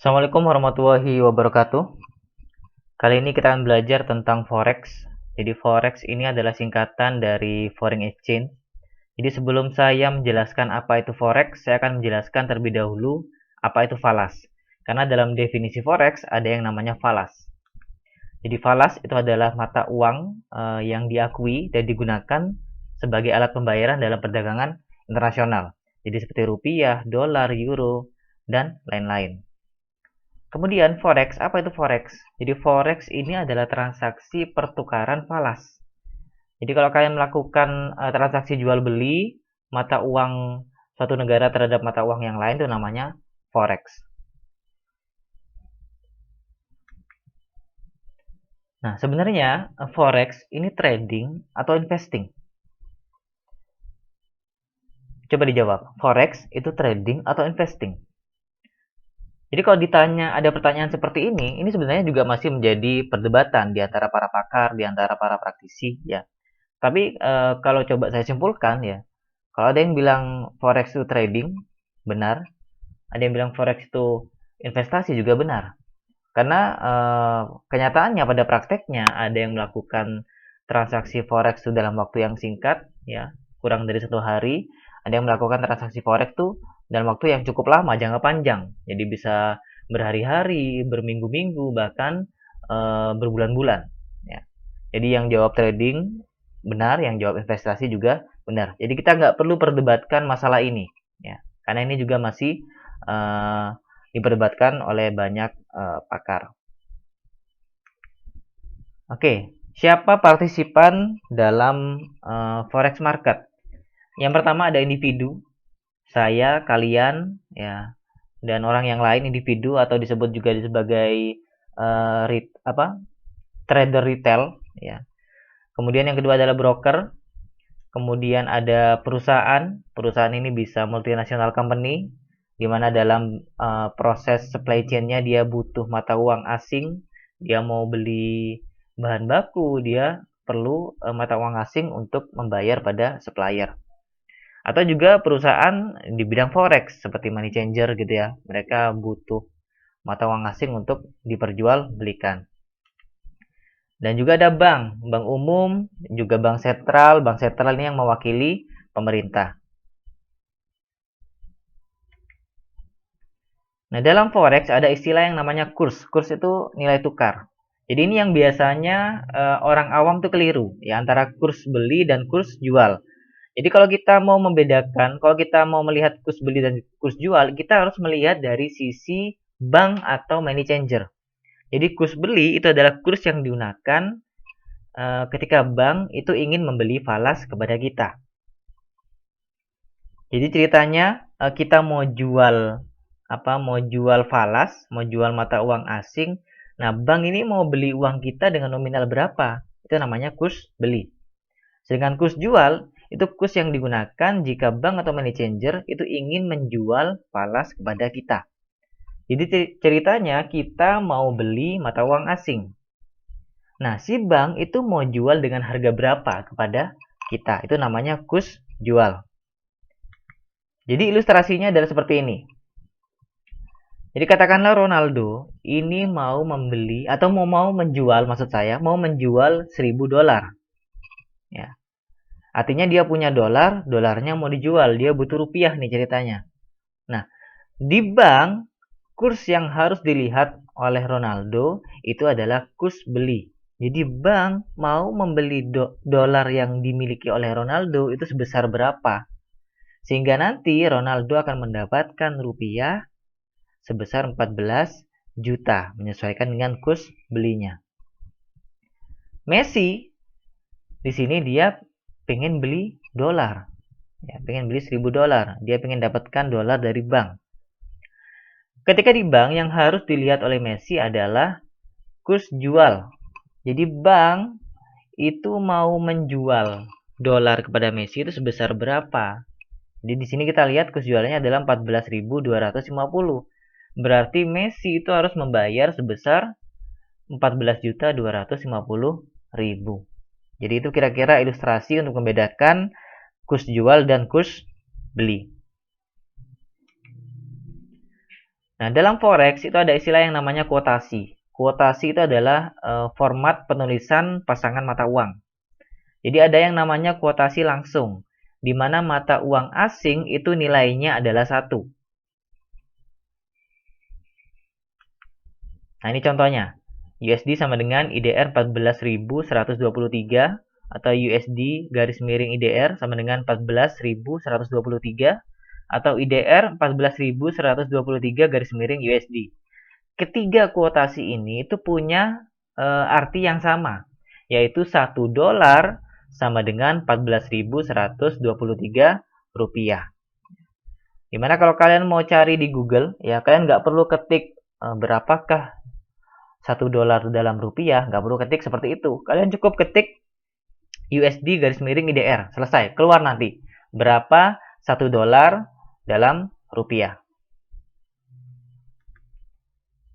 Assalamualaikum warahmatullahi wabarakatuh. Kali ini kita akan belajar tentang Forex. Jadi Forex ini adalah singkatan dari Foreign Exchange. Jadi sebelum saya menjelaskan apa itu Forex, saya akan menjelaskan terlebih dahulu apa itu falas. Karena dalam definisi Forex ada yang namanya falas. Jadi falas itu adalah mata uang yang diakui dan digunakan sebagai alat pembayaran dalam perdagangan internasional. Jadi seperti rupiah, dolar, euro, dan lain-lain. Kemudian forex, apa itu forex? Jadi forex ini adalah transaksi pertukaran falas. Jadi kalau kalian melakukan transaksi jual beli mata uang suatu negara terhadap mata uang yang lain itu namanya forex. Nah, sebenarnya forex ini trading atau investing? Coba dijawab. Forex itu trading atau investing? Jadi kalau ditanya ada pertanyaan seperti ini sebenarnya juga masih menjadi perdebatan di antara para pakar, di antara para praktisi ya. Tapi kalau coba saya simpulkan ya, kalau ada yang bilang forex itu trading, benar. Ada yang bilang forex itu investasi juga benar. Karena kenyataannya pada prakteknya ada yang melakukan transaksi forex itu dalam waktu yang singkat, ya kurang dari 1 hari. Ada yang melakukan transaksi forex itu dalam waktu yang cukup lama, jangka panjang. Jadi bisa berhari-hari, berminggu-minggu, bahkan berbulan-bulan. Ya. Jadi yang jawab trading benar, yang jawab investasi juga benar. Jadi kita nggak perlu perdebatkan masalah ini, ya, karena ini juga masih diperdebatkan oleh banyak pakar. Oke, siapa partisipan dalam forex market? Yang pertama ada individu, saya, kalian, ya, dan orang yang lain individu atau disebut juga sebagai trader retail, ya. Kemudian yang kedua adalah broker. Kemudian ada perusahaan. Perusahaan ini bisa multinational company, di mana dalam proses supply chain-nya dia butuh mata uang asing. Dia mau beli bahan baku, dia perlu mata uang asing untuk membayar pada supplier. Atau juga perusahaan di bidang forex seperti money changer gitu ya. Mereka butuh mata uang asing untuk diperjualbelikan. Dan juga ada bank, bank umum, juga bank sentral. Bank sentral ini yang mewakili pemerintah. Nah, dalam forex ada istilah yang namanya kurs. Kurs itu nilai tukar. Jadi ini yang biasanya orang awam tuh keliru, ya, antara kurs beli dan kurs jual. Jadi kalau kita mau membedakan, kalau kita mau melihat kurs beli dan kurs jual, kita harus melihat dari sisi bank atau money changer. Jadi kurs beli itu adalah kurs yang digunakan ketika bank itu ingin membeli falas kepada kita. Jadi ceritanya kita mau jual mau jual falas, mau jual mata uang asing. Nah, bank ini mau beli uang kita dengan nominal berapa? Itu namanya kurs beli. Sedangkan kurs jual itu kurs yang digunakan jika bank atau money changer itu ingin menjual falas kepada kita. Jadi ceritanya kita mau beli mata uang asing. Nah, si bank itu mau jual dengan harga berapa kepada kita? Itu namanya kurs jual. Jadi ilustrasinya adalah seperti ini. Jadi katakanlah Ronaldo ini mau membeli atau mau menjual, maksud saya mau menjual $1.000. Ya. Artinya dia punya dolar, dolarnya mau dijual, dia butuh rupiah nih ceritanya. Nah, di bank kurs yang harus dilihat oleh Ronaldo itu adalah kurs beli. Jadi bank mau membeli dolar yang dimiliki oleh Ronaldo itu sebesar berapa? Sehingga nanti Ronaldo akan mendapatkan rupiah sebesar 14 juta menyesuaikan dengan kurs belinya. Messi di sini dia pengen beli dolar. Ya, pengen beli $1.000. Dia pengen dapatkan dolar dari bank. Ketika di bank yang harus dilihat oleh Messi adalah kurs jual. Jadi bank itu mau menjual dolar kepada Messi itu sebesar berapa? Jadi di sini kita lihat kurs jualnya adalah 14.250. Berarti Messi itu harus membayar sebesar 14.250.000. Jadi itu kira-kira ilustrasi untuk membedakan kurs jual dan kurs beli. Nah, dalam forex itu ada istilah yang namanya kuotasi. Kuotasi itu adalah format penulisan pasangan mata uang. Jadi ada yang namanya kuotasi langsung, di mana mata uang asing itu nilainya adalah 1. Nah, ini contohnya. USD sama dengan IDR 14.123 atau USD garis miring IDR sama dengan 14.123 atau IDR 14.123 garis miring USD. Ketiga kuotasi ini itu punya arti yang sama, yaitu 1 dolar sama dengan 14.123 rupiah. Dimana kalau kalian mau cari di Google, ya kalian nggak perlu ketik berapakah 1 dolar dalam rupiah, nggak perlu ketik seperti itu. Kalian cukup ketik USD garis miring IDR, selesai, keluar nanti berapa 1 dolar dalam rupiah.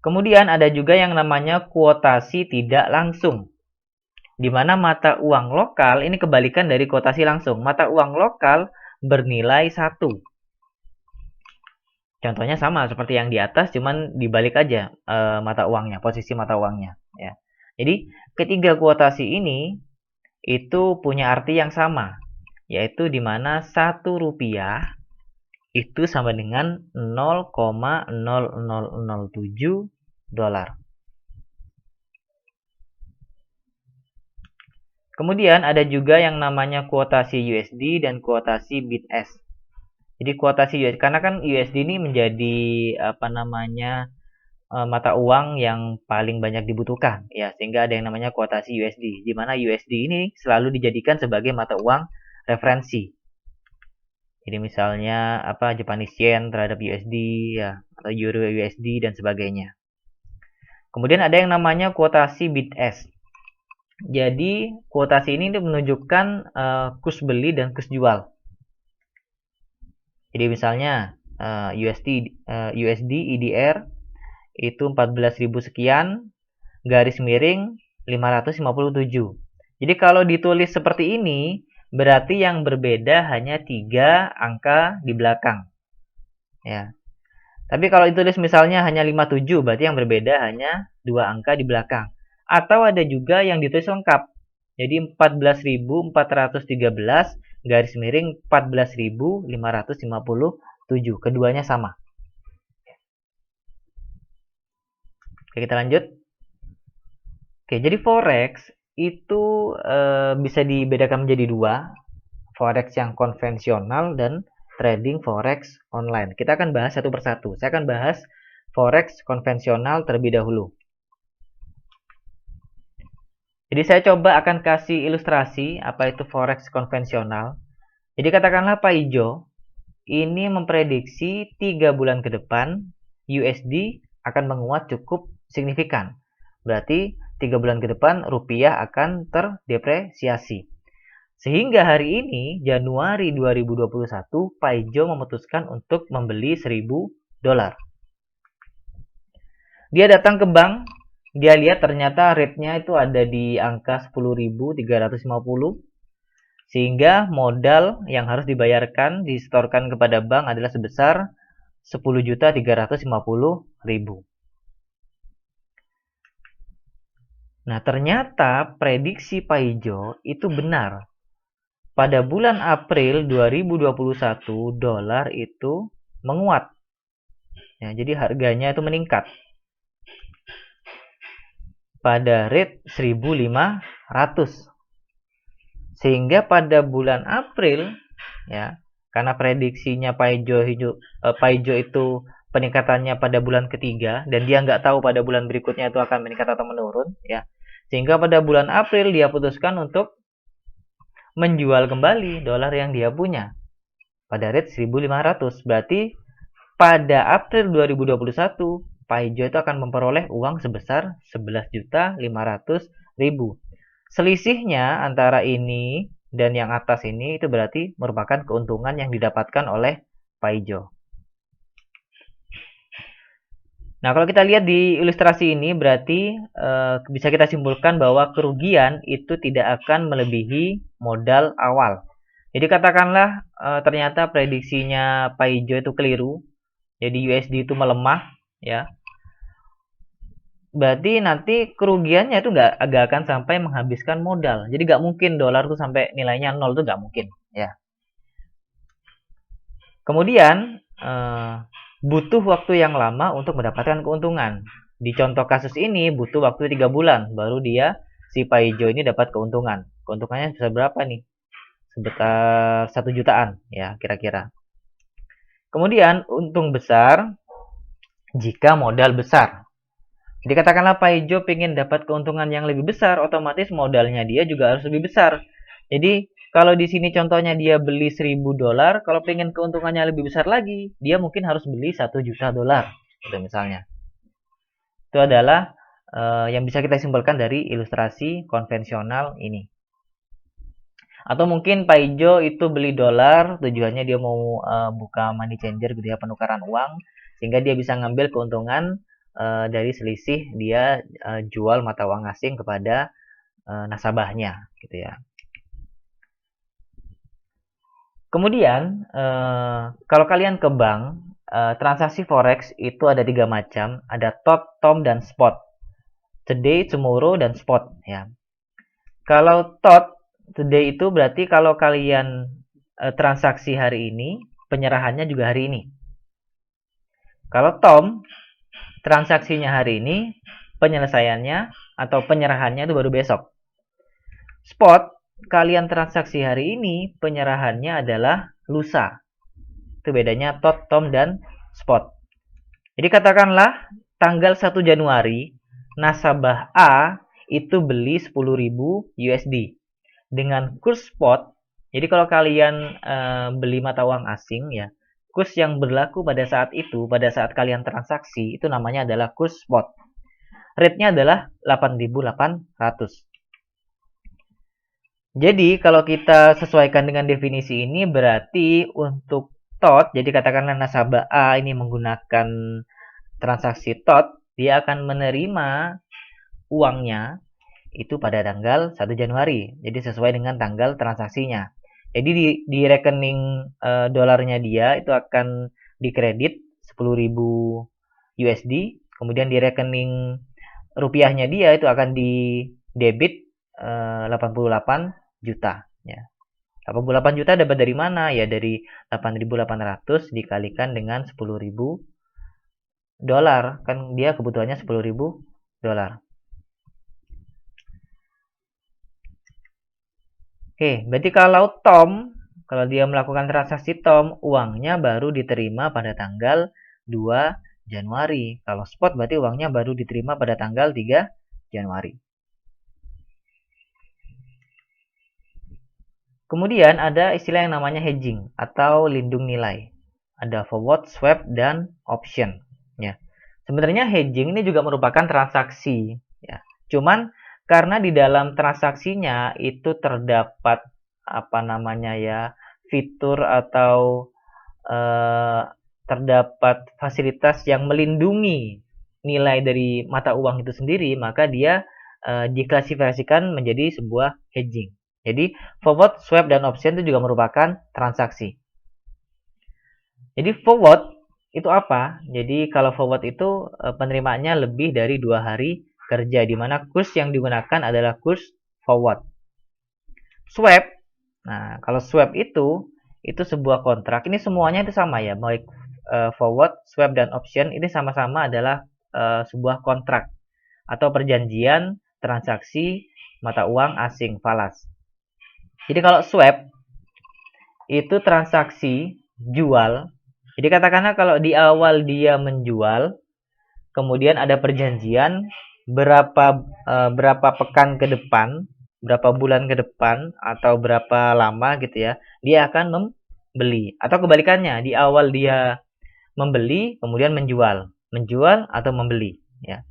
Kemudian ada juga yang namanya kuotasi tidak langsung, di mana mata uang lokal ini kebalikan dari kuotasi langsung. Mata uang lokal bernilai 1. Contohnya sama seperti yang di atas, cuman dibalik aja mata uangnya, posisi mata uangnya. Ya. Jadi ketiga kuotasi ini itu punya arti yang sama, yaitu di mana 1 rupiah itu sama dengan 0,0007 dolar. Kemudian ada juga yang namanya kuotasi USD dan kuotasi BITS. Jadi kuotasi USD, karena kan USD ini menjadi mata uang yang paling banyak dibutuhkan, ya, sehingga ada yang namanya kuotasi USD, di mana USD ini selalu dijadikan sebagai mata uang referensi. Jadi misalnya Japanese Yen terhadap USD, ya, atau Euro USD dan sebagainya. Kemudian ada yang namanya kuotasi BITS. Jadi kuotasi ini menunjukkan kurs beli dan kurs jual. Jadi misalnya USD IDR itu 14.000 sekian, garis miring 557. Jadi kalau ditulis seperti ini, berarti yang berbeda hanya 3 angka di belakang. Ya. Tapi kalau ditulis misalnya hanya 57, berarti yang berbeda hanya 2 angka di belakang. Atau ada juga yang ditulis lengkap. Jadi 14.413 garis miring 14.557. Keduanya sama. Oke, kita lanjut. Oke, jadi forex itu bisa dibedakan menjadi 2. Forex yang konvensional dan trading forex online. Kita akan bahas satu persatu. Saya akan bahas forex konvensional terlebih dahulu. Jadi saya coba akan kasih ilustrasi apa itu forex konvensional. Jadi katakanlah Pak Ijo ini memprediksi 3 bulan ke depan USD akan menguat cukup signifikan. Berarti 3 bulan ke depan rupiah akan terdepresiasi. Sehingga hari ini Januari 2021 Pak Ijo memutuskan untuk membeli 1.000 dolar. Dia datang ke bank, dia lihat ternyata rate-nya itu ada di angka 10.350, sehingga modal yang harus dibayarkan disetorkan kepada bank adalah sebesar 10.350.000. Nah, ternyata prediksi Pak Ijo itu benar. Pada bulan April 2021 dolar itu menguat. Ya, jadi harganya itu meningkat pada rate 1.500. Sehingga pada bulan April, ya, karena prediksinya Pak Ijo itu peningkatannya pada bulan ketiga dan dia nggak tahu pada bulan berikutnya itu akan meningkat atau menurun, ya. Sehingga pada bulan April dia putuskan untuk menjual kembali dolar yang dia punya pada rate 1.500. Berarti pada April 2021 Pak Ijo itu akan memperoleh uang sebesar 11.500.000. Selisihnya antara ini dan yang atas ini itu berarti merupakan keuntungan yang didapatkan oleh Pak Ijo. Nah, kalau kita lihat di ilustrasi ini berarti bisa kita simpulkan bahwa kerugian itu tidak akan melebihi modal awal. Jadi katakanlah ternyata prediksinya Pak Ijo itu keliru. Jadi USD itu melemah ya. Berarti nanti kerugiannya itu nggak akan sampai menghabiskan modal. Jadi nggak mungkin dolar tuh sampai nilainya 0 tuh nggak mungkin, ya. Kemudian butuh waktu yang lama untuk mendapatkan keuntungan. Di contoh kasus ini butuh waktu 3 bulan baru si Pak Ijo ini dapat keuntungan. Keuntungannya bisa berapa nih? Sekitar 1 jutaan ya kira-kira. Kemudian untung besar jika modal besar. Jadi katakanlah Pak Ijo ingin dapat keuntungan yang lebih besar, otomatis modalnya dia juga harus lebih besar. Jadi kalau di sini contohnya dia beli $1.000, kalau pengen keuntungannya lebih besar lagi, dia mungkin harus beli $1 juta, gitu misalnya. Itu adalah yang bisa kita simpulkan dari ilustrasi konvensional ini. Atau mungkin Pak Ijo itu beli dolar, tujuannya dia mau buka money changer gitu ya, penukaran uang, sehingga dia bisa ngambil keuntungan dari selisih dia jual mata uang asing kepada nasabahnya gitu ya. Kemudian kalau kalian ke bank, transaksi forex itu ada 3 macam, ada tot, tom, dan spot. Today, tomorrow, dan spot ya. Kalau tot today itu berarti kalau kalian transaksi hari ini, penyerahannya juga hari ini. Kalau tom, transaksinya hari ini, penyelesaiannya atau penyerahannya itu baru besok. Spot, kalian transaksi hari ini, penyerahannya adalah lusa. Itu bedanya tot, tom, dan spot. Jadi katakanlah tanggal 1 Januari, nasabah A itu beli 10.000 USD dengan kurs spot. Jadi kalau kalian beli mata uang asing ya, kurs yang berlaku pada saat itu, pada saat kalian transaksi, itu namanya adalah kurs spot. Rate-nya adalah 8.800. Jadi kalau kita sesuaikan dengan definisi ini, berarti untuk tot, jadi katakanlah nasabah A ini menggunakan transaksi tot, dia akan menerima uangnya itu pada tanggal 1 Januari. Jadi sesuai dengan tanggal transaksinya. Jadi di rekening dolarnya dia itu akan dikredit 10.000 USD, kemudian di rekening rupiahnya dia itu akan di debit 88 juta ya. 88 juta dapat dari mana? Ya dari 8.800 dikalikan dengan 10.000 dolar. Kan dia kebutuhannya 10.000 dolar. Oke, berarti kalau Tom, kalau dia melakukan transaksi Tom, uangnya baru diterima pada tanggal 2 Januari. Kalau spot berarti uangnya baru diterima pada tanggal 3 Januari. Kemudian ada istilah yang namanya hedging atau lindung nilai. Ada forward, swap, dan option. Ya. Sebenarnya hedging ini juga merupakan transaksi. Ya. Cuman karena di dalam transaksinya itu terdapat fitur atau terdapat fasilitas yang melindungi nilai dari mata uang itu sendiri, maka dia diklasifikasikan menjadi sebuah hedging. Jadi forward, swap, dan option itu juga merupakan transaksi. Jadi forward itu apa? Jadi kalau forward itu penerimaannya lebih dari 2 hari kerja, di mana kurs yang digunakan adalah kurs forward. Swap, nah kalau swap itu sebuah kontrak. Ini semuanya itu sama ya, baik forward, swap, dan option ini sama-sama adalah sebuah kontrak atau perjanjian transaksi mata uang asing falas. Jadi kalau swap itu transaksi jual. Jadi katakanlah kalau di awal dia menjual, kemudian ada perjanjian berapa pekan ke depan, berapa bulan ke depan, atau berapa lama gitu ya, dia akan membeli. Atau kebalikannya, di awal dia membeli, kemudian menjual atau membeli ya.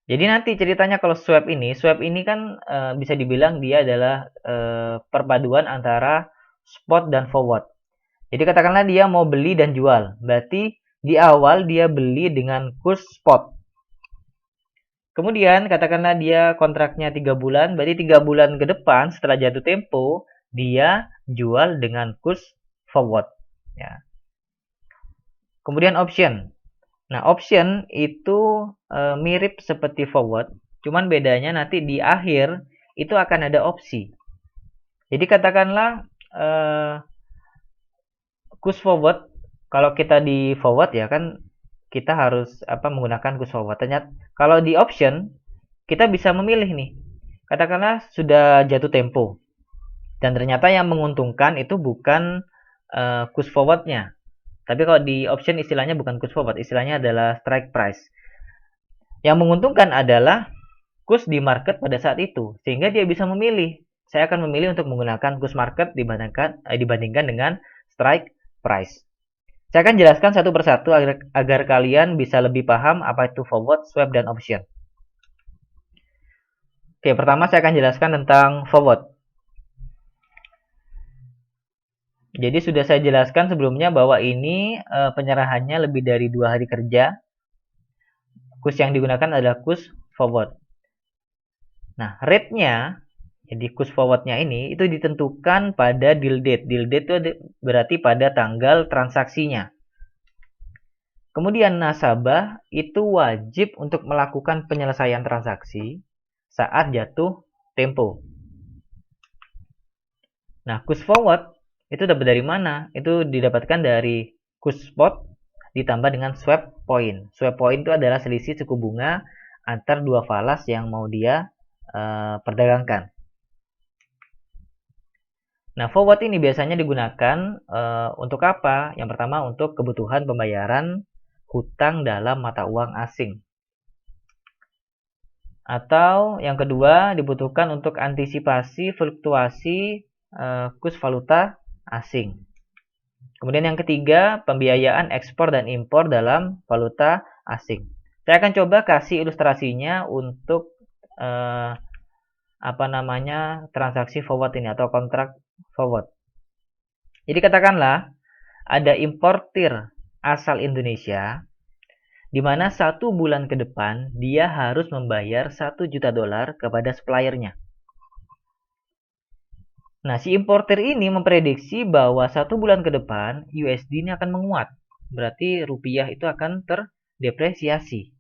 Jadi nanti ceritanya kalau swap ini kan bisa dibilang dia adalah perpaduan antara spot dan forward. Jadi katakanlah dia mau beli dan jual, berarti di awal dia beli dengan kurs spot. Kemudian katakanlah dia kontraknya 3 bulan, berarti 3 bulan ke depan setelah jatuh tempo dia jual dengan kurs forward. Ya. Kemudian option. Nah, option itu mirip seperti forward, cuman bedanya nanti di akhir itu akan ada opsi. Jadi katakanlah push forward, kalau kita di forward ya kan kita harus menggunakan push forward. Ternyata kalau di option kita bisa memilih nih. Katakanlah sudah jatuh tempo dan ternyata yang menguntungkan itu bukan push forwardnya. Tapi kalau di option istilahnya bukan push forward, istilahnya adalah strike price. Yang menguntungkan adalah push di market pada saat itu, sehingga dia bisa memilih. Saya akan memilih untuk menggunakan push market dibandingkan dengan strike price. Saya akan jelaskan satu persatu agar kalian bisa lebih paham apa itu forward, swap, dan option. Oke, pertama saya akan jelaskan tentang forward. Jadi sudah saya jelaskan sebelumnya bahwa ini penyerahannya lebih dari 2 hari kerja. Kurs yang digunakan adalah kurs forward. Nah, rate-nya, jadi kurs forward-nya ini itu ditentukan pada deal date. Deal date itu berarti pada tanggal transaksinya. Kemudian nasabah itu wajib untuk melakukan penyelesaian transaksi saat jatuh tempo. Nah, kurs forward itu dapat dari mana? Itu didapatkan dari kurs spot ditambah dengan swap point. Swap point itu adalah selisih suku bunga antar dua falas yang mau dia perdagangkan. Nah, forward ini biasanya digunakan untuk apa? Yang pertama untuk kebutuhan pembayaran hutang dalam mata uang asing. Atau yang kedua dibutuhkan untuk antisipasi fluktuasi kurs valuta asing. Kemudian yang ketiga, pembiayaan ekspor dan impor dalam valuta asing. Saya akan coba kasih ilustrasinya untuk transaksi forward ini atau kontrak forward. Jadi katakanlah ada importir asal Indonesia di mana 1 bulan ke depan dia harus membayar 1 juta dolar kepada suppliernya. Nah, si importir ini memprediksi bahwa 1 bulan ke depan USD ini akan menguat. Berarti rupiah itu akan terdepresiasi.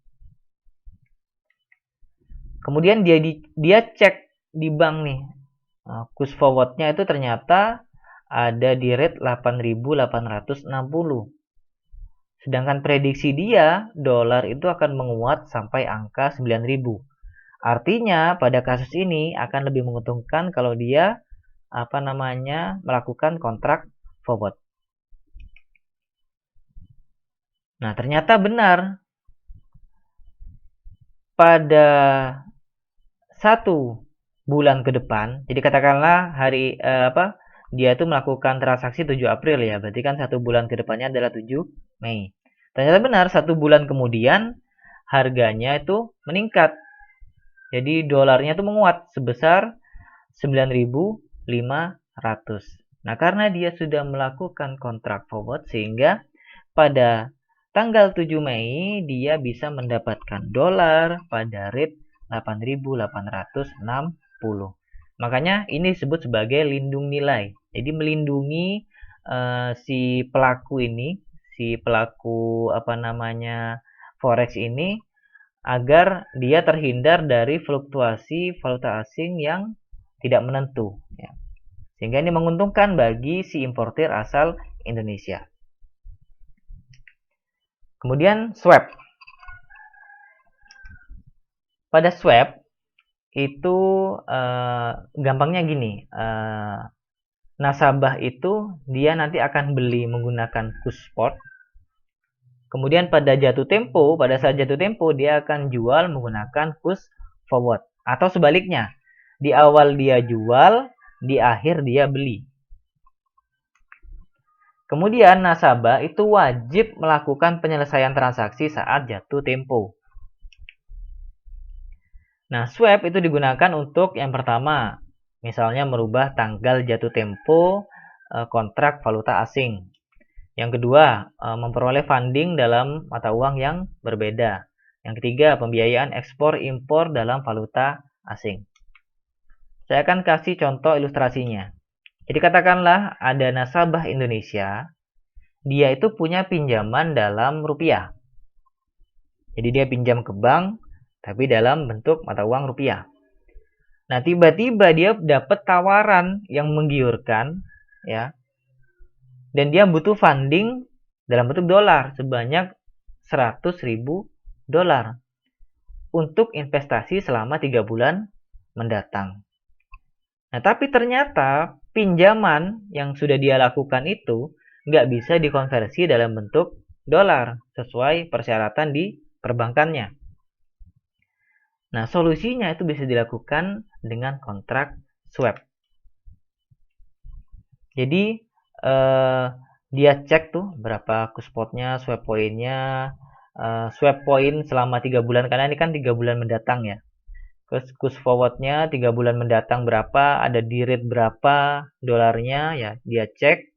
Kemudian dia cek di bank nih. Kurs forward-nya itu ternyata ada di rate 8.860. Sedangkan prediksi dia, dolar itu akan menguat sampai angka 9.000. Artinya pada kasus ini akan lebih menguntungkan kalau dia melakukan kontrak forward. Nah, ternyata benar. Pada 1 bulan ke depan, jadi katakanlah dia itu melakukan transaksi 7 April ya, berarti kan 1 bulan ke depannya adalah 7 Mei. Ternyata benar, 1 bulan kemudian harganya itu meningkat. Jadi dolarnya itu menguat sebesar 9.500. Nah, karena dia sudah melakukan kontrak forward sehingga pada tanggal 7 Mei dia bisa mendapatkan dolar pada rate 8.860. Makanya ini disebut sebagai lindung nilai. Jadi melindungi si pelaku ini, si pelaku forex ini agar dia terhindar dari fluktuasi valuta asing yang tidak menentu ya. Sehingga ini menguntungkan bagi si importir asal Indonesia. Kemudian swap. Pada swap itu gampangnya gini, nasabah itu dia nanti akan beli menggunakan kurs spot. Kemudian pada saat jatuh tempo dia akan jual menggunakan kurs forward. Atau sebaliknya, di awal dia jual, di akhir dia beli. Kemudian nasabah itu wajib melakukan penyelesaian transaksi saat jatuh tempo. Nah, swap itu digunakan untuk yang pertama, misalnya merubah tanggal jatuh tempo kontrak valuta asing. Yang kedua, memperoleh funding dalam mata uang yang berbeda. Yang ketiga, pembiayaan ekspor impor dalam valuta asing. Saya akan kasih contoh ilustrasinya. Jadi katakanlah ada nasabah Indonesia, dia itu punya pinjaman dalam rupiah. Jadi dia pinjam ke bank, tapi dalam bentuk mata uang rupiah. Nah, tiba-tiba dia dapat tawaran yang menggiurkan, ya, dan dia butuh funding dalam bentuk dolar sebanyak 100.000 dolar untuk investasi selama 3 bulan mendatang. Nah, tapi ternyata pinjaman yang sudah dia lakukan itu nggak bisa dikonversi dalam bentuk dolar sesuai persyaratan di perbankannya. Nah, solusinya itu bisa dilakukan dengan kontrak swap. Jadi, dia cek tuh berapa spotnya, swap poinnya, swap point selama 3 bulan, karena ini kan 3 bulan mendatang ya. Terus kurs forwardnya 3 bulan mendatang berapa, ada di rate berapa dolarnya, ya dia cek.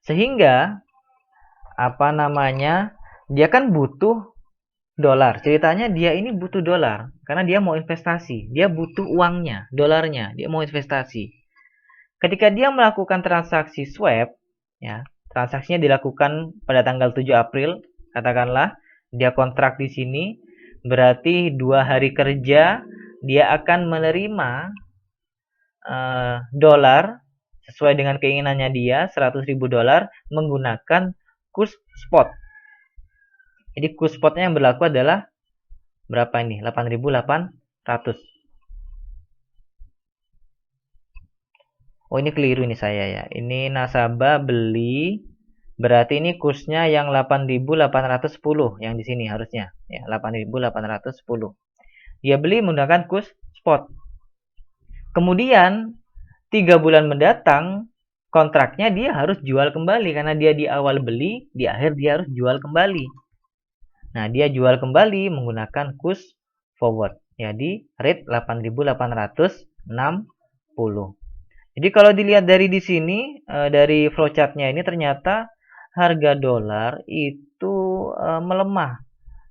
Sehingga dia kan butuh dolar. Ceritanya dia ini butuh dolar karena dia mau investasi. Dia butuh uangnya, dolarnya. Dia mau investasi. Ketika dia melakukan transaksi swap, ya, transaksinya dilakukan pada tanggal 7 April, katakanlah dia kontrak di sini, berarti 2 hari kerja dia akan menerima dolar sesuai dengan keinginannya dia, 100.000 dolar menggunakan kurs spot. Jadi kurs spotnya yang berlaku adalah berapa ini? 8.800. Oh, ini keliru ini saya ya. Ini nasabah beli, berarti ini kursnya yang 8.810 yang di sini harusnya. Ya, 8.810. Dia beli menggunakan kurs spot. Kemudian 3 bulan mendatang kontraknya dia harus jual kembali karena dia di awal beli, di akhir dia harus jual kembali. Nah, dia jual kembali menggunakan kurs forward, ya, di rate 8.860. Jadi kalau dilihat dari di sini, dari flowchart-nya ini ternyata harga dolar itu melemah,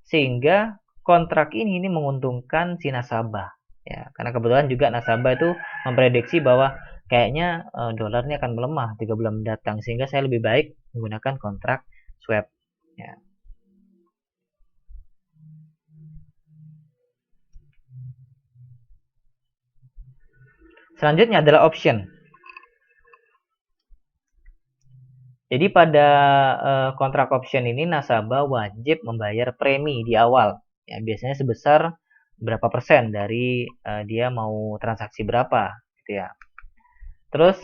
sehingga kontrak ini menguntungkan si nasabah. Ya, karena kebetulan juga nasabah itu memprediksi bahwa kayaknya dolar ini akan melemah 3 bulan mendatang, sehingga saya lebih baik menggunakan kontrak swap. Ya. Selanjutnya adalah option. Jadi pada kontrak option ini nasabah wajib membayar premi di awal. Ya, biasanya sebesar berapa persen dari dia mau transaksi berapa, gitu ya. Terus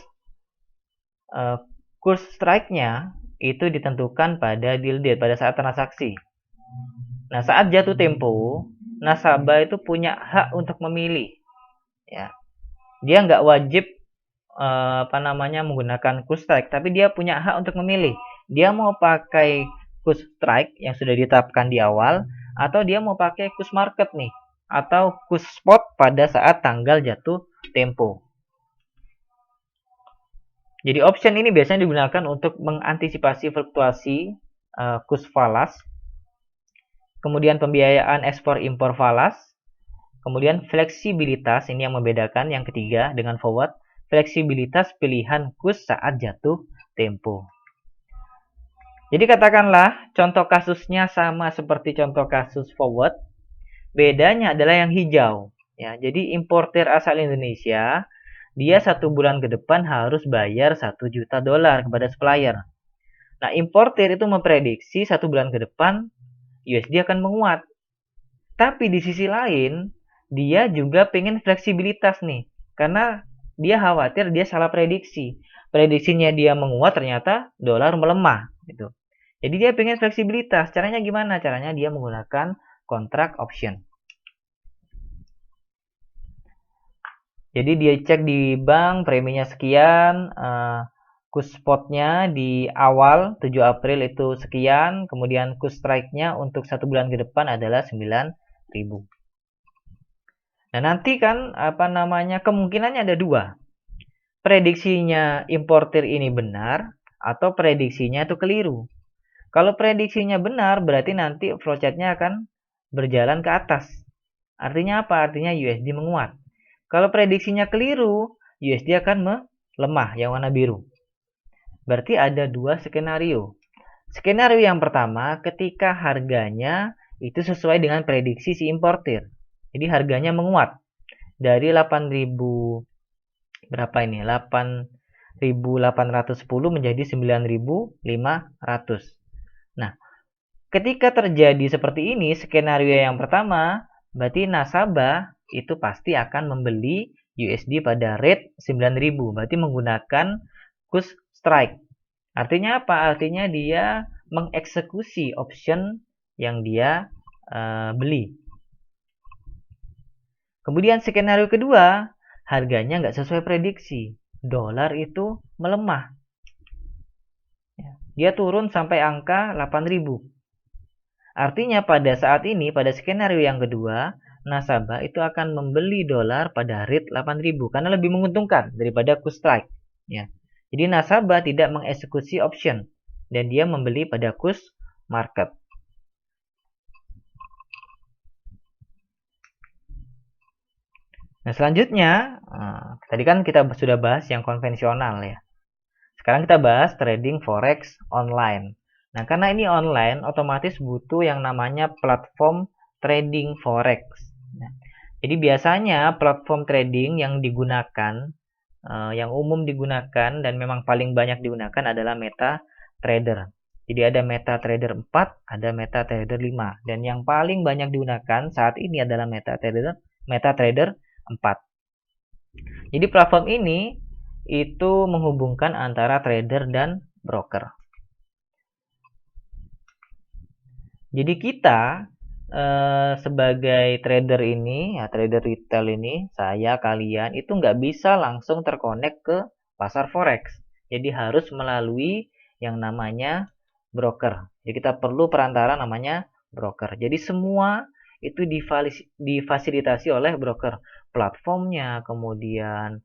kurs strike-nya itu ditentukan pada deal date, pada saat transaksi. Nah, saat jatuh tempo, nasabah itu punya hak untuk memilih. Ya, dia nggak wajib menggunakan kurs strike, tapi dia punya hak untuk memilih. Dia mau pakai kurs strike yang sudah ditetapkan di awal, atau dia mau pakai kurs market nih, atau kurs spot pada saat tanggal jatuh tempo. Jadi option ini biasanya digunakan untuk mengantisipasi fluktuasi kurs falas, kemudian pembiayaan ekspor impor falas, kemudian fleksibilitas, ini yang membedakan yang ketiga dengan forward, fleksibilitas pilihan kurs saat jatuh tempo. Jadi katakanlah contoh kasusnya sama seperti contoh kasus forward, bedanya adalah yang hijau. Ya, jadi importer asal Indonesia, dia 1 bulan ke depan harus bayar 1 juta dolar kepada supplier. Nah, importer itu memprediksi 1 bulan ke depan USD akan menguat. Tapi di sisi lain, dia juga pengen fleksibilitas nih, karena dia khawatir dia salah prediksi. Prediksinya dia menguat, ternyata dolar melemah gitu. Jadi dia pengen fleksibilitas. Caranya gimana? Caranya dia menggunakan kontrak option. Jadi dia cek di bank preminya sekian, kurs spotnya di awal 7 April itu sekian, kemudian kurs strike-nya untuk 1 bulan ke depan adalah 9.000. Nah, nanti kan kemungkinannya ada 2. Prediksinya importer ini benar atau prediksinya itu keliru. Kalau prediksinya benar, berarti nanti flowchart-nya akan berjalan ke atas. Artinya apa? Artinya USD menguat. Kalau prediksinya keliru, USD akan melemah, yang warna biru. Berarti ada dua skenario. Skenario yang pertama, ketika harganya itu sesuai dengan prediksi si importir. Jadi harganya menguat dari 8.000 berapa ini? 8.810 menjadi 9.500. Nah, ketika terjadi seperti ini, skenario yang pertama, berarti nasabah itu pasti akan membeli USD pada rate 9.000, berarti menggunakan kurs strike. Artinya apa? Artinya dia mengeksekusi option yang dia beli. Kemudian skenario kedua, harganya nggak sesuai prediksi. Dolar itu melemah. Dia turun sampai angka 8.000. Artinya pada saat ini, pada skenario yang kedua, nasabah itu akan membeli dolar pada rate 8.000 karena lebih menguntungkan daripada kurs strike. Ya. Jadi nasabah tidak mengeksekusi option dan dia membeli pada kurs market. Nah, selanjutnya, tadi kan kita sudah bahas yang konvensional ya. Sekarang kita bahas trading forex online. Nah, karena ini online, otomatis butuh yang namanya platform trading forex. Nah, jadi biasanya platform trading yang digunakan, yang umum digunakan dan memang paling banyak digunakan adalah MetaTrader. Jadi ada MetaTrader 4, ada MetaTrader 5. Dan yang paling banyak digunakan saat ini adalah MetaTrader 4. Jadi platform ini itu menghubungkan antara trader dan broker. Jadi kita sebagai trader ini, ya trader retail ini, saya, kalian itu nggak bisa langsung terkonek ke pasar forex. Jadi harus melalui yang namanya broker. Jadi kita perlu perantara namanya broker. Jadi semua itu difasilitasi oleh broker. Platformnya, kemudian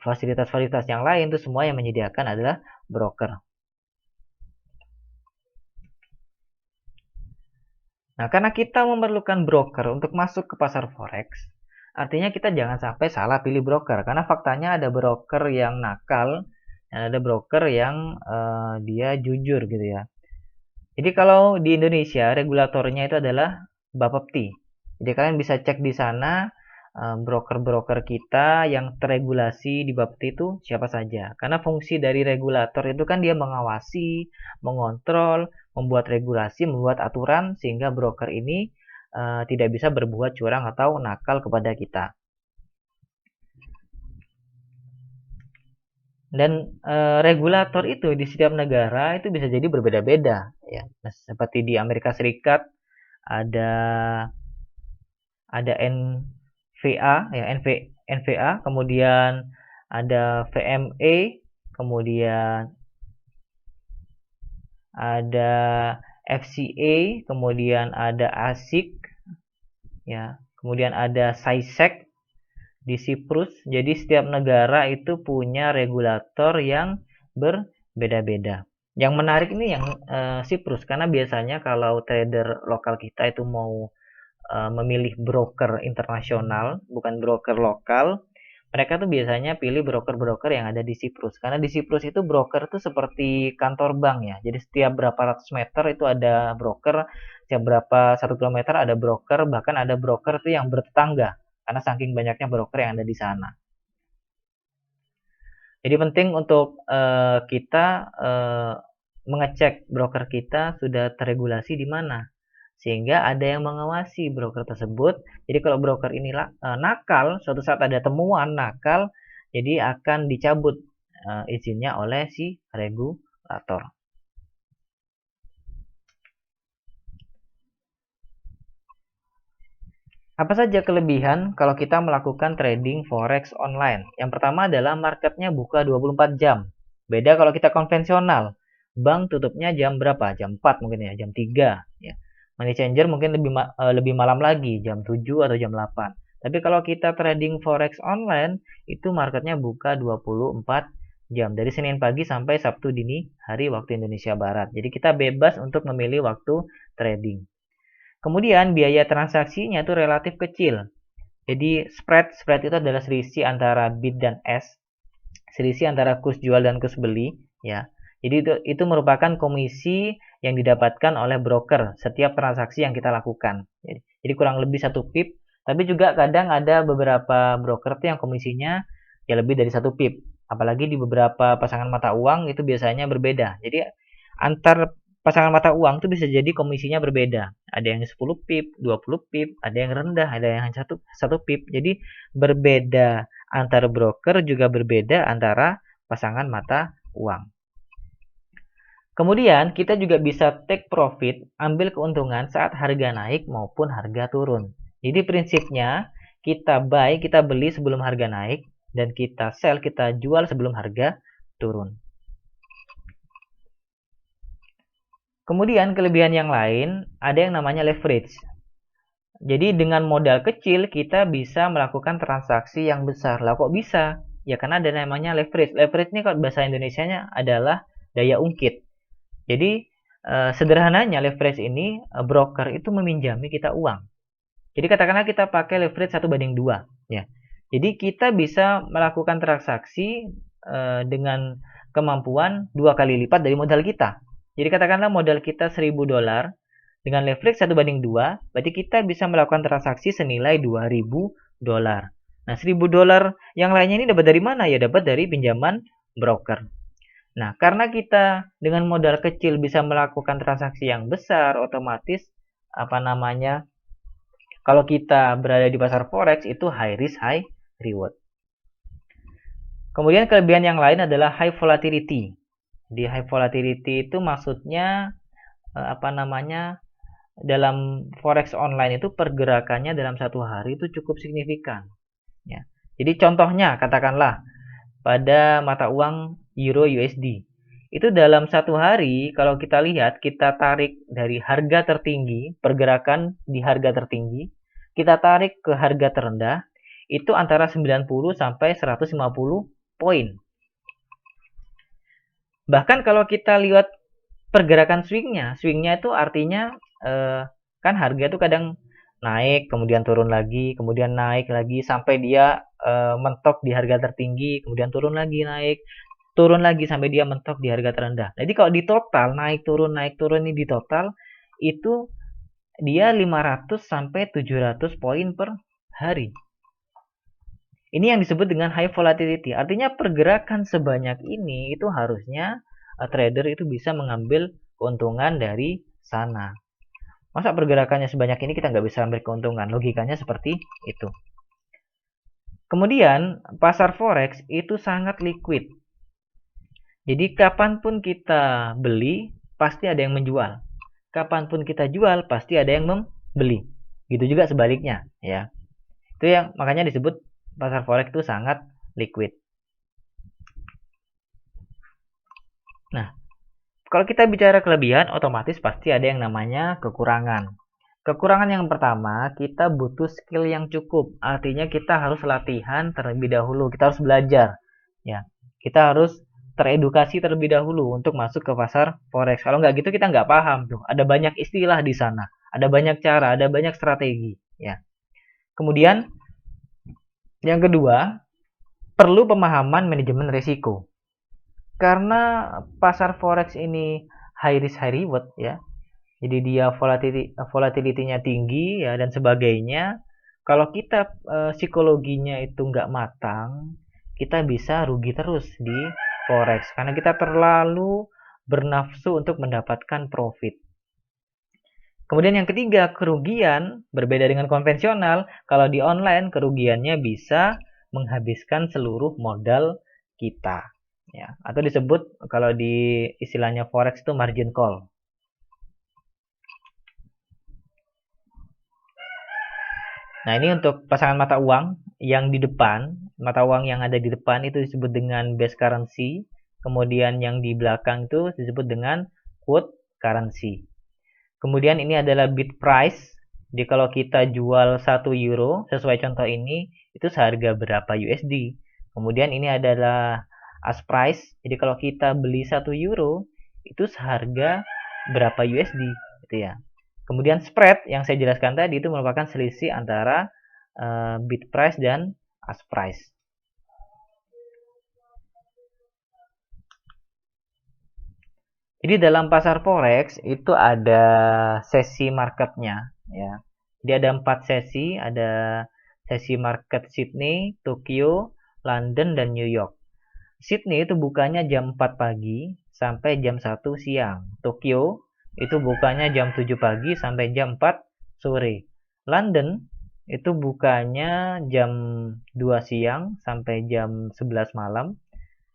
fasilitas-fasilitas yang lain itu semua yang menyediakan adalah broker. Nah, karena kita memerlukan broker untuk masuk ke pasar forex, artinya kita jangan sampai salah pilih broker. Karena faktanya ada broker yang nakal, dan ada broker yang dia jujur gitu ya. Jadi kalau di Indonesia, regulatornya itu adalah Bapepti. Jadi kalian bisa cek di sana broker-broker kita yang terregulasi di Bapepti itu siapa saja. Karena fungsi dari regulator itu kan dia mengawasi, mengontrol, membuat regulasi, membuat aturan sehingga broker ini tidak bisa berbuat curang atau nakal kepada kita. Dan regulator itu di setiap negara itu bisa jadi berbeda-beda ya. Seperti di Amerika Serikat ada NVA ya, NVA, kemudian ada VMA, kemudian ada FCA, kemudian ada ASIC ya, kemudian ada SISEC di Siprus. Jadi setiap negara itu punya regulator yang berbeda-beda. Yang menarik ini yang Siprus karena biasanya kalau trader lokal kita itu mau memilih broker internasional, bukan broker lokal, mereka tuh biasanya pilih broker-broker yang ada di Siprus. Karena di Siprus itu broker itu seperti kantor bank ya. Jadi setiap berapa ratus meter itu ada broker, setiap berapa 1 kilometer ada broker, bahkan ada broker tuh yang bertetangga. Karena saking banyaknya broker yang ada di sana. Jadi penting untuk kita mengecek broker kita sudah terregulasi di mana. Sehingga ada yang mengawasi broker tersebut. Jadi kalau broker ini nakal, suatu saat ada temuan nakal, jadi akan dicabut izinnya oleh si regulator. Apa saja kelebihan kalau kita melakukan trading forex online? Yang pertama adalah marketnya buka 24 jam. Beda kalau kita konvensional. Bank tutupnya jam berapa? Jam 4 mungkin ya, jam 3 ya. Money changer mungkin lebih malam lagi, jam 7 atau jam 8. Tapi kalau kita trading forex online, itu marketnya buka 24 jam. Dari Senin pagi sampai Sabtu dini hari waktu Indonesia Barat. Jadi kita bebas untuk memilih waktu trading. Kemudian biaya transaksinya itu relatif kecil. Jadi spread itu adalah selisih antara bid dan ask. selisih antara kurs jual dan kurs beli, ya. Jadi itu merupakan komisi yang didapatkan oleh broker setiap transaksi yang kita lakukan. Jadi kurang lebih 1 pip, tapi juga kadang ada beberapa broker tuh yang komisinya ya lebih dari 1 pip. Apalagi di beberapa pasangan mata uang itu biasanya berbeda. Jadi antar pasangan mata uang itu bisa jadi komisinya berbeda. Ada yang 10 pip, 20 pip, ada yang rendah, ada yang hanya 1 pip. Jadi berbeda antar broker, juga berbeda antara pasangan mata uang. Kemudian kita juga bisa take profit, ambil keuntungan saat harga naik maupun harga turun. Jadi prinsipnya kita buy, kita beli sebelum harga naik, dan kita sell, kita jual sebelum harga turun. Kemudian kelebihan yang lain, ada yang namanya leverage. Jadi dengan modal kecil kita bisa melakukan transaksi yang besar. Lah kok bisa? Ya karena ada namanya leverage. Leverage ini kalau bahasa Indonesianya adalah daya ungkit. Jadi sederhananya leverage ini broker itu meminjami kita uang. Jadi katakanlah kita pakai leverage 1:2, ya. Jadi kita bisa melakukan transaksi dengan kemampuan 2 kali lipat dari modal kita. Jadi katakanlah modal kita $1.000, dengan leverage 1:2, berarti kita bisa melakukan transaksi senilai $2.000. Nah, $1.000 yang lainnya ini dapat dari mana? Ya dapat dari pinjaman broker. Nah, karena kita dengan modal kecil bisa melakukan transaksi yang besar, otomatis kalau kita berada di pasar forex itu high risk, high reward. Kemudian kelebihan yang lain adalah high volatility. Di high volatility itu maksudnya dalam forex online itu pergerakannya dalam 1 hari itu cukup signifikan. Ya. Jadi contohnya katakanlah pada mata uang Euro USD. Itu dalam 1 hari kalau kita lihat, kita tarik dari harga tertinggi, pergerakan di harga tertinggi, kita tarik ke harga terendah, itu antara 90 sampai 150 poin. Bahkan kalau kita lihat pergerakan swingnya itu artinya kan harga itu kadang naik, kemudian turun lagi, kemudian naik lagi sampai dia mentok di harga tertinggi, kemudian turun lagi, naik, turun lagi sampai dia mentok di harga terendah. Jadi kalau di total naik turun ini di total itu dia 500 sampai 700 poin per hari. Ini yang disebut dengan high volatility. Artinya pergerakan sebanyak ini itu harusnya trader itu bisa mengambil keuntungan dari sana. Masa pergerakannya sebanyak ini kita nggak bisa ambil keuntungan? Logikanya seperti itu. Kemudian pasar forex itu sangat liquid. Jadi kapanpun kita beli, pasti ada yang menjual. Kapanpun kita jual, pasti ada yang membeli. Gitu juga sebaliknya, ya. Itu yang makanya disebut pasar forex itu sangat liquid. Nah, kalau kita bicara kelebihan, otomatis pasti ada yang namanya kekurangan. Kekurangan yang pertama, kita butuh skill yang cukup. Artinya kita harus latihan terlebih dahulu, kita harus belajar, ya. Kita harus teredukasi terlebih dahulu untuk masuk ke pasar forex. Kalau nggak gitu kita nggak paham tuh. Ada banyak istilah di sana, ada banyak cara, ada banyak strategi, ya. Kemudian yang kedua, perlu pemahaman manajemen risiko. Karena pasar forex ini high risk high reward, ya. Jadi dia volatility-nya tinggi, ya, dan sebagainya. Kalau kita psikologinya itu nggak matang, kita bisa rugi terus di forex karena kita terlalu bernafsu untuk mendapatkan profit. Kemudian yang ketiga, kerugian. Berbeda dengan konvensional, kalau di online kerugiannya bisa menghabiskan seluruh modal kita, ya. Atau disebut kalau di istilahnya forex itu margin call. Nah, ini untuk pasangan mata uang yang di depan, mata uang yang ada di depan itu disebut dengan base currency, kemudian yang di belakang itu disebut dengan quote currency. Kemudian ini adalah bid price. Jadi kalau kita jual 1 euro, sesuai contoh ini, itu seharga berapa USD. Kemudian ini adalah ask price. Jadi kalau kita beli 1 euro, itu seharga berapa USD, gitu ya. Kemudian spread yang saya jelaskan tadi itu merupakan selisih antara bid price dan ask price. Jadi dalam pasar forex itu ada sesi marketnya, ya. Jadi ada 4 sesi, ada sesi market Sydney, Tokyo, London, dan New York. Sydney itu bukanya jam 4 pagi sampai jam 1 siang. Tokyo itu bukanya jam 7 pagi sampai jam 4 sore. London itu bukanya jam 2 siang sampai jam 11 malam.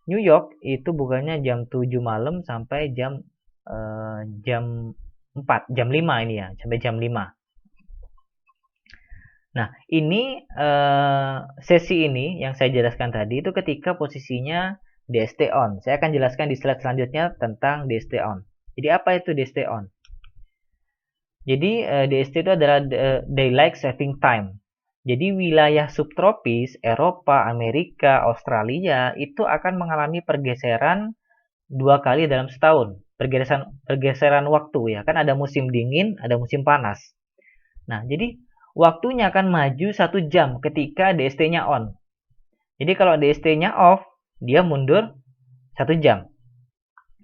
New York itu bukanya jam 7 malam sampai jam 4, jam 5 ini ya, sampai jam 5. Nah, ini sesi ini yang saya jelaskan tadi itu ketika posisinya DST on. Saya akan jelaskan di slide selanjutnya tentang DST on. Jadi apa itu DST on? Jadi DST itu adalah Daylight Saving Time. Jadi wilayah subtropis, Eropa, Amerika, Australia itu akan mengalami pergeseran 2 kali dalam setahun. Pergeseran waktu ya. Kan ada musim dingin, ada musim panas. Nah, jadi waktunya akan maju 1 jam ketika DST-nya on. Jadi kalau DST-nya off, dia mundur 1 jam.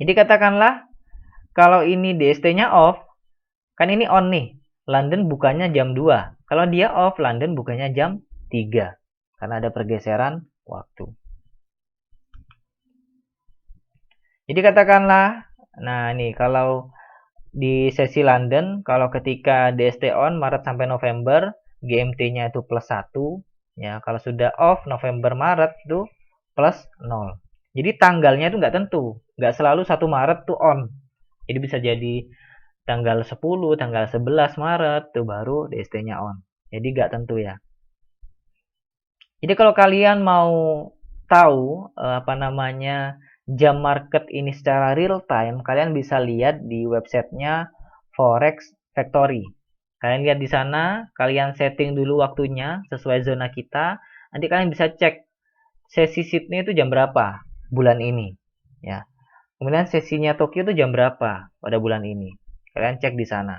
Jadi katakanlah kalau ini DST-nya off, kan ini on nih. London bukanya jam 2. Kalau dia off, London bukanya jam 3. Karena ada pergeseran waktu. Jadi katakanlah, nah nih kalau di sesi London, kalau ketika DST on Maret sampai November, GMT-nya itu plus 1. Ya, kalau sudah off November Maret itu plus 0. Jadi tanggalnya itu nggak tentu. Nggak selalu 1 Maret tuh on. Jadi bisa jadi tanggal 10, tanggal 11 Maret tuh baru DST-nya on. Jadi nggak tentu ya. Jadi kalau kalian mau tahu jam market ini secara real time, kalian bisa lihat di websitenya Forex Factory. Kalian lihat di sana, kalian setting dulu waktunya sesuai zona kita. Nanti kalian bisa cek sesi Sydney itu jam berapa bulan ini, ya. Kemudian sesinya Tokyo itu jam berapa pada bulan ini. Kalian cek di sana.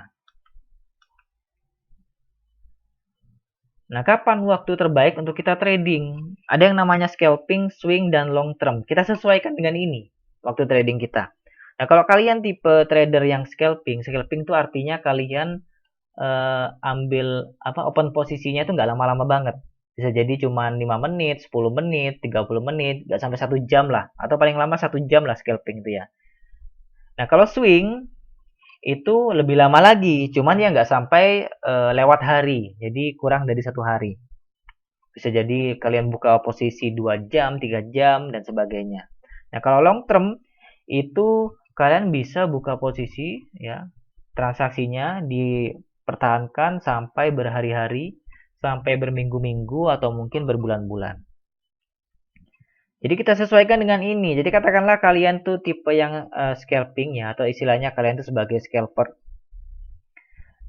Nah, kapan waktu terbaik untuk kita trading? Ada yang namanya scalping, swing, dan long term. Kita sesuaikan dengan ini waktu trading kita. Nah, kalau kalian tipe trader yang scalping itu artinya kalian ambil open posisinya itu nggak lama-lama banget. Bisa jadi cuma 5 menit, 10 menit, 30 menit, nggak sampai 1 jam lah. Atau paling lama 1 jam lah scalping itu ya. Nah, kalau swing itu lebih lama lagi, cuman ya nggak sampai lewat hari, jadi kurang dari 1 hari. Bisa jadi kalian buka posisi 2 jam, 3 jam, dan sebagainya. Nah, kalau long term itu kalian bisa buka posisi ya, transaksinya dipertahankan sampai berhari-hari, sampai berminggu-minggu, atau mungkin berbulan-bulan. Jadi kita sesuaikan dengan ini. Jadi katakanlah kalian tuh tipe yang scalping ya, atau istilahnya kalian tuh sebagai scalper.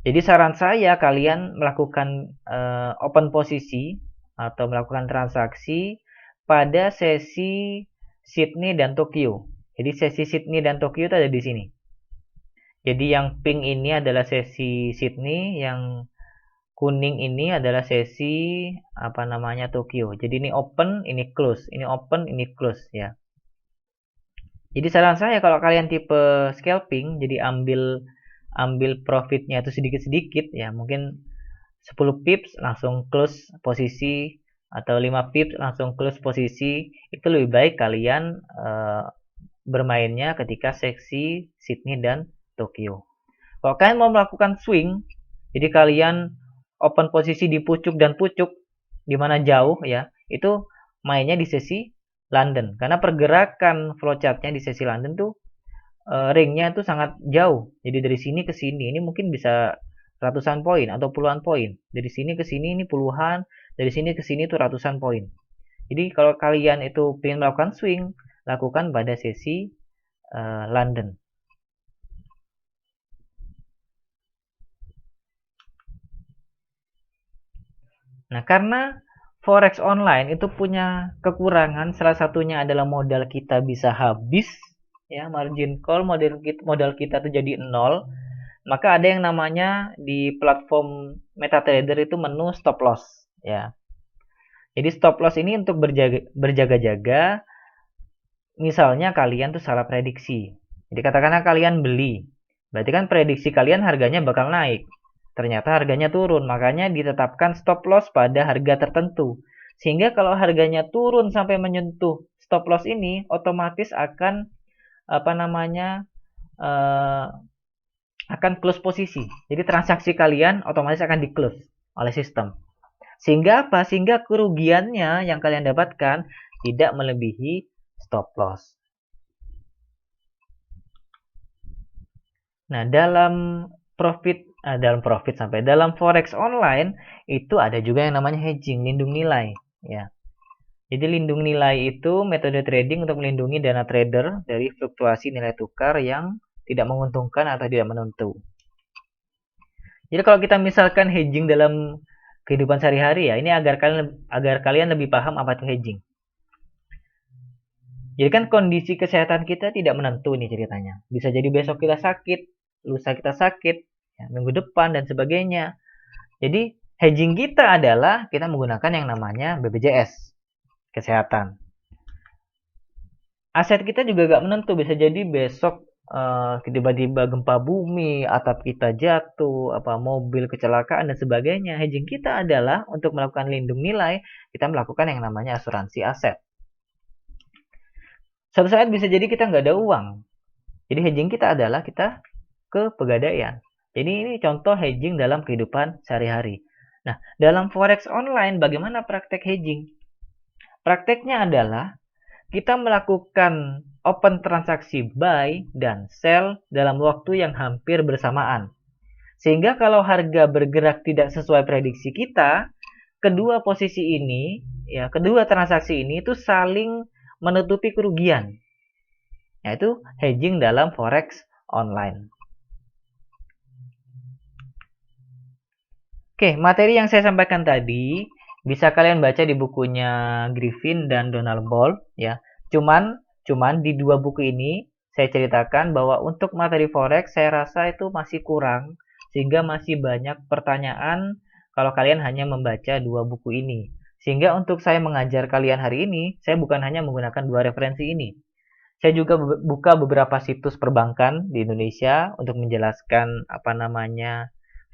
Jadi saran saya kalian melakukan open posisi atau melakukan transaksi pada sesi Sydney dan Tokyo. Jadi sesi Sydney dan Tokyo itu ada di sini. Jadi yang pink ini adalah sesi Sydney, yang kuning ini adalah sesi Tokyo. Jadi ini open, ini close, ini open, ini close ya. Jadi saran saya kalau kalian tipe scalping, jadi ambil profitnya itu sedikit-sedikit ya, mungkin 10 pips langsung close posisi, atau 5 pips langsung close posisi. Itu lebih baik kalian bermainnya ketika sesi Sydney dan Tokyo. Kalau kalian mau melakukan swing, jadi kalian open posisi di pucuk dan pucuk, di mana jauh ya, itu mainnya di sesi London. Karena pergerakan flowchartnya di sesi London tuh ringnya itu sangat jauh. Jadi dari sini ke sini ini mungkin bisa ratusan poin atau puluhan poin. Dari sini ke sini ini puluhan, dari sini ke sini itu ratusan poin. Jadi kalau kalian itu ingin melakukan swing, lakukan pada sesi London. Nah, karena forex online itu punya kekurangan, salah satunya adalah modal kita bisa habis, ya, margin call modal kita tuh jadi 0. Maka ada yang namanya di platform MetaTrader itu menu stop loss, ya. Jadi stop loss ini untuk berjaga-jaga. Misalnya kalian tuh salah prediksi. Jadi katakanlah kalian beli, berarti kan prediksi kalian harganya bakal naik. Ternyata harganya turun, makanya ditetapkan stop loss pada harga tertentu. Sehingga kalau harganya turun sampai menyentuh stop loss ini, otomatis akan apa namanya akan close posisi. Jadi transaksi kalian otomatis akan di close oleh sistem. Sehingga apa? Sehingga kerugiannya yang kalian dapatkan tidak melebihi stop loss. Nah, dalam forex online itu ada juga yang namanya hedging, lindung nilai, ya. Jadi lindung nilai itu metode trading untuk melindungi dana trader dari fluktuasi nilai tukar yang tidak menguntungkan atau tidak menentu. Jadi kalau kita misalkan hedging dalam kehidupan sehari-hari, ya, ini agar kalian lebih paham apa itu hedging. Jadi kan kondisi kesehatan kita tidak menentu nih ceritanya. Bisa jadi besok kita sakit, lusa kita sakit, ya, minggu depan dan sebagainya. Jadi hedging kita adalah kita menggunakan yang namanya BPJS kesehatan. Aset kita juga gak menentu, bisa jadi besok tiba-tiba gempa bumi, atap kita jatuh, mobil kecelakaan dan sebagainya. Hedging kita adalah untuk melakukan lindung nilai, kita melakukan yang namanya asuransi aset. Suatu saat bisa jadi kita nggak ada uang. Jadi hedging kita adalah kita ke pegadaian. Jadi ini contoh hedging dalam kehidupan sehari-hari. Nah, dalam forex online bagaimana praktek hedging? Prakteknya adalah kita melakukan open transaksi buy dan sell dalam waktu yang hampir bersamaan. Sehingga kalau harga bergerak tidak sesuai prediksi kita, kedua posisi ini, ya, kedua transaksi ini itu saling menutupi kerugian. Yaitu hedging dalam forex online. Oke, materi yang saya sampaikan tadi bisa kalian baca di bukunya Griffin dan Donald Ball, ya. Cuman di dua buku ini saya ceritakan bahwa untuk materi forex saya rasa itu masih kurang, sehingga masih banyak pertanyaan kalau kalian hanya membaca dua buku ini. Sehingga untuk saya mengajar kalian hari ini, saya bukan hanya menggunakan dua referensi ini. Saya juga buka beberapa situs perbankan di Indonesia untuk menjelaskan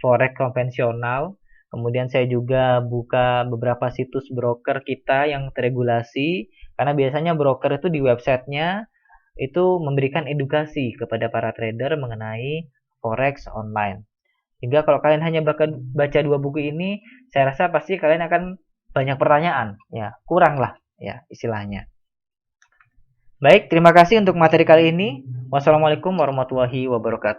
forex konvensional. Kemudian saya juga buka beberapa situs broker kita yang teregulasi, karena biasanya broker itu di websitenya itu memberikan edukasi kepada para trader mengenai forex online. Sehingga kalau kalian hanya baca dua buku ini, saya rasa pasti kalian akan banyak pertanyaan, ya, kurang lah, ya, istilahnya. Baik, terima kasih untuk materi kali ini. Wassalamualaikum warahmatullahi wabarakatuh.